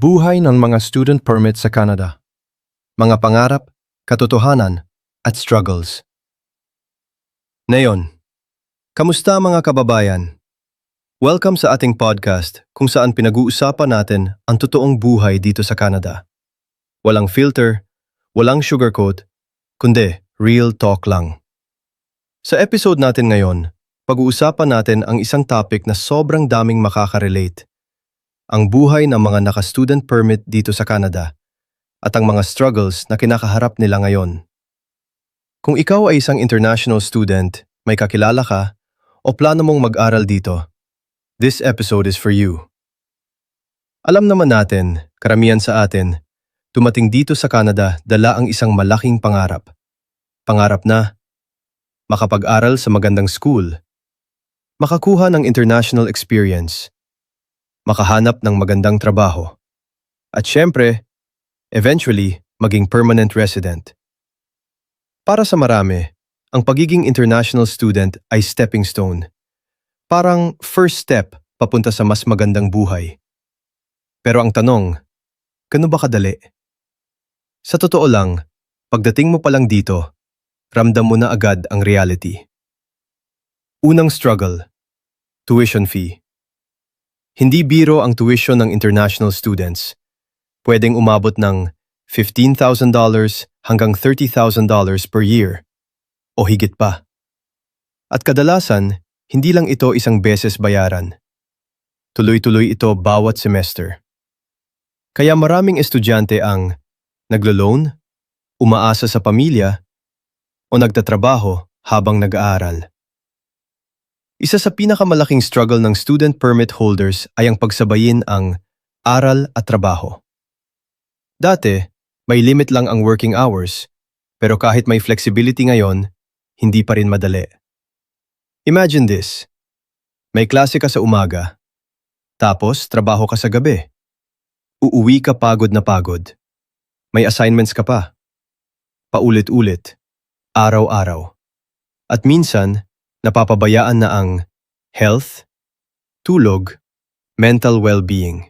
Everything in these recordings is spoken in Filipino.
Buhay ng mga student permit sa Canada. Mga pangarap, katotohanan, at struggles. Ngayon, kamusta mga kababayan? Welcome sa ating podcast kung saan pinag-uusapan natin ang totoong buhay dito sa Canada. Walang filter, walang sugarcoat, kundi real talk lang. Sa episode natin ngayon, pag-uusapan natin ang isang topic na sobrang daming makaka-relate. Ang buhay ng mga naka-student permit dito sa Canada at ang mga struggles na kinakaharap nila ngayon. Kung ikaw ay isang international student, may kakilala ka, o plano mong mag-aral dito, this episode is for you. Alam naman natin, karamihan sa atin, dumating dito sa Canada dala ang isang malaking pangarap. Pangarap na makapag-aral sa magandang school, makakuha ng international experience, makahanap ng magandang trabaho, at syempre, eventually, maging permanent resident. Para sa marami, ang pagiging international student ay stepping stone. Parang first step papunta sa mas magandang buhay. Pero ang tanong, gaano ba kadali? Sa totoo lang, pagdating mo pa lang dito, ramdam mo na agad ang reality. Unang struggle, tuition fee. Hindi biro ang tuition ng international students. Pwedeng umabot ng $15,000 hanggang $30,000 per year o higit pa. At kadalasan, hindi lang ito isang beses bayaran. Tuloy-tuloy ito bawat semester. Kaya maraming estudyante ang naglo-loan, umaasa sa pamilya, o nagtatrabaho habang nag-aaral. Isa sa pinakamalaking struggle ng student permit holders ay ang pagsabayin ang aral at trabaho. Dati, may limit lang ang working hours, pero kahit may flexibility ngayon, hindi pa rin madali. Imagine this. May klase ka sa umaga, tapos trabaho ka sa gabi. Uuwi ka pagod na pagod. May assignments ka pa. Paulit-ulit, araw-araw. At minsan, napapabayaan na ang health, tulog, mental well-being.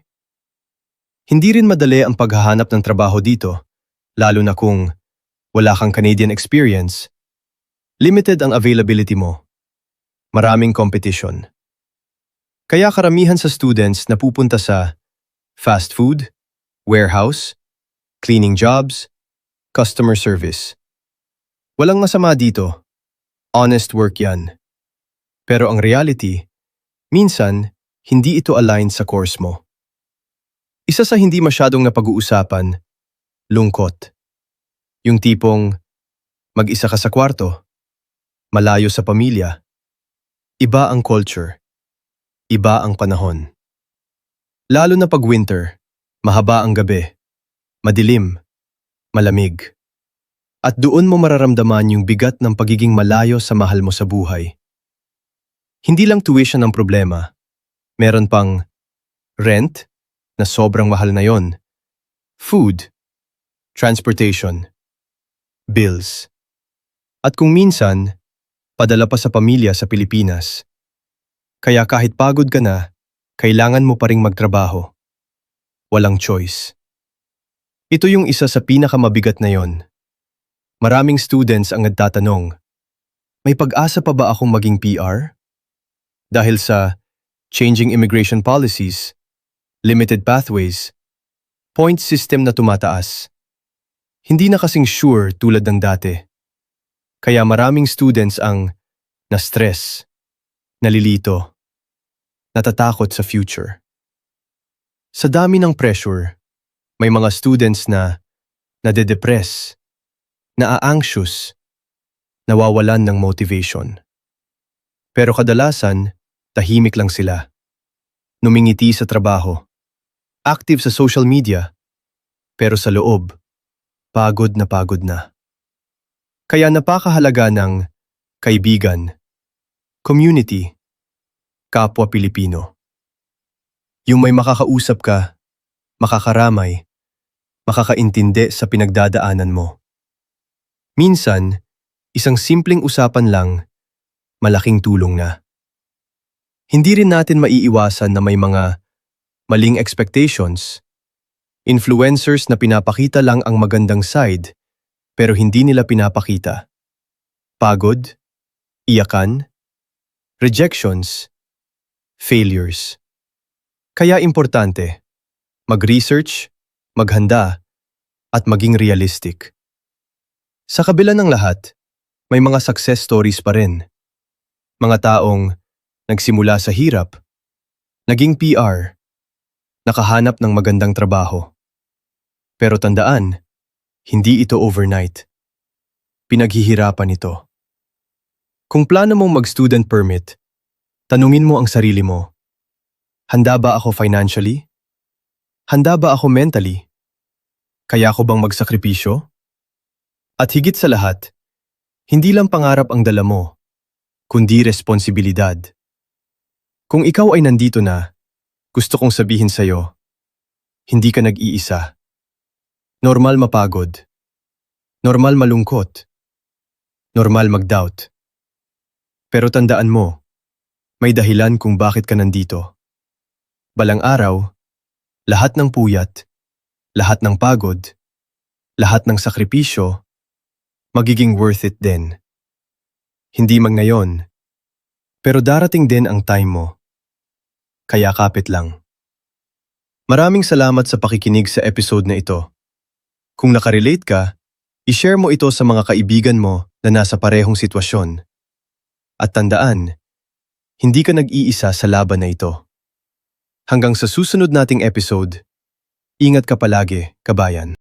Hindi rin madali ang paghahanap ng trabaho dito, lalo na kung wala kang Canadian experience. Limited ang availability mo. Maraming competition. Kaya karamihan sa students napupunta sa fast food, warehouse, cleaning jobs, customer service. Walang masama dito. Honest work yan. Pero ang reality, minsan, hindi ito aligned sa course mo. Isa sa hindi masyadong napag-uusapan, lungkot. Yung tipong, mag-isa ka sa kwarto, malayo sa pamilya, iba ang culture, iba ang panahon. Lalo na pag winter, mahaba ang gabi, madilim, malamig. At doon mo mararamdaman yung bigat ng pagiging malayo sa mahal mo sa buhay. Hindi lang tuition ang problema. Meron pang rent, na sobrang mahal na yon, food, transportation, bills. At kung minsan, padala pa sa pamilya sa Pilipinas. Kaya kahit pagod ka na, kailangan mo pa ring magtrabaho. Walang choice. Ito yung isa sa pinakamabigat na yon. Maraming students ang nagtatanong, may pag-asa pa ba akong maging PR? Dahil sa changing immigration policies, limited pathways, point system na tumataas. Hindi na kasing sure tulad ng dati. Kaya maraming students ang na-stress, nalilito, natatakot sa future. Sa dami ng pressure, may mga students na nade-depress, naa-anxious, nawawalan ng motivation. Pero kadalasan, tahimik lang sila. Numingiti sa trabaho, active sa social media, pero sa loob, pagod na pagod na. Kaya napakahalaga ng kaibigan, community, kapwa Pilipino. Yung may makakausap ka, makakaramay, makakaintindi sa pinagdadaanan mo. Minsan, isang simpleng usapan lang, malaking tulong na. Hindi rin natin maiiwasan na may mga maling expectations, Influencers na pinapakita lang ang magandang side, pero hindi nila pinapakita. Pagod, iyakan, rejections, failures. Kaya importante, mag-research, maghanda, at maging realistic. Sa kabila ng lahat, may mga success stories pa rin. Mga taong nagsimula sa hirap, naging PR, nakahanap ng magandang trabaho. Pero tandaan, hindi ito overnight. Pinaghihirapan ito. Kung plano mong mag-student permit, tanungin mo ang sarili mo, handa ba ako financially? Handa ba ako mentally? Kaya ko bang magsakripisyo? At higit sa lahat, hindi lang pangarap ang dala mo, kundi responsibilidad. Kung ikaw ay nandito na, gusto kong sabihin sa'yo, hindi ka nag-iisa. Normal mapagod. Normal malungkot. Normal mag-doubt. Pero tandaan mo, may dahilan kung bakit ka nandito. Balang araw, lahat ng puyat, lahat ng pagod, lahat ng sakripisyo, magiging worth it din. Hindi man ngayon, pero darating din ang time mo. Kaya kapit lang. Maraming salamat sa pakikinig sa episode na ito. Kung nakarelate ka, i-share mo ito sa mga kaibigan mo na nasa parehong sitwasyon. At tandaan, hindi ka nag-iisa sa laban na ito. Hanggang sa susunod nating episode, ingat ka palagi, kabayan.